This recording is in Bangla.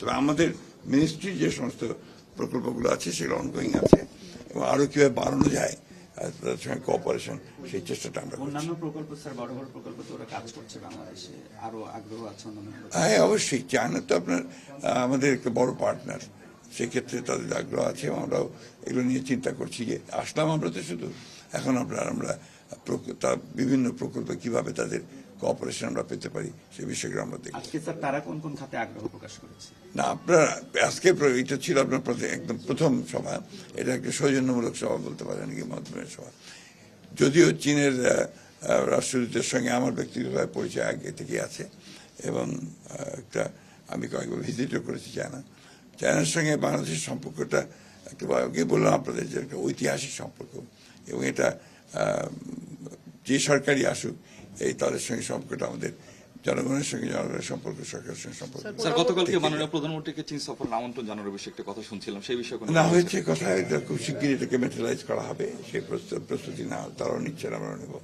তবে আমাদের মিনিস্ট্রির যে সমস্ত প্রকল্পগুলো আছে সেগুলো অনগোয়িং আছে এবং আরো কিভাবে বাড়ানো যায় তাদের সঙ্গে কোঅপারেশন সেই চেষ্টাটা আমরা করছি। অন্যান্য প্রকল্প স্যার বড় বড় প্রকল্প তো ওরা কাজ করছে বাংলাদেশে, আরো আগ্রহ আছে অন্যান্য প্রকল্প? হ্যাঁ অবশ্যই, চায়না তো আপনার আমাদের একটা বড় পার্টনার, সেক্ষেত্রে তাদের আগ্রহ আছে এবং আমরাও এগুলো নিয়ে চিন্তা করছি যে আসলাম আমরা তো শুধু এখন আমরা বিভিন্ন প্রকল্প কিভাবে তাদের কোঅপারেশন আমরা পেতে পারি সে বিষয়গুলো আমরা দেখি। আজকে স্যার তারা কোন কোন খাতে আগ্রহ প্রকাশ করেছে? না আপনার আজকে এটা ছিল আপনার একদম প্রথম সভা, এটা একটা সৌজন্যমূলক সভা বলতে পারেন কি মাধ্যমের সভা। যদিও চীনের রাষ্ট্রদূতের সঙ্গে আমার ব্যক্তিগতভাবে পরিচয় আগে থেকে আছে এবং একটা আমি কয়েকবার ভিজিটও করেছি চায়নার সঙ্গে বাংলাদেশের সম্পর্কটা একটা আগে বললাম আপনাদের যে একটা ঐতিহাসিক সম্পর্ক এবং এটা যে সরকারই আসুক এই তাদের সঙ্গে সম্পর্কটা আমাদের জনগণের সঙ্গে জনগণের সম্পর্ক সরকারের সঙ্গে সম্পর্ক। স্যার গতকালকে মাননীয় প্রধানমন্ত্রীকে চীন সফরের আমন্ত্রণ জানানোর বিষয়ে একটা কথা শুনছিলাম, সেই বিষয়ে না হয়েছে কথা, এটা খুব শিগগিরই এটাকে মেটেরিয়ালাইজ করা হবে, সেই প্রস্তুতি না তারাও নিচ্ছেন, আমরাও নেব।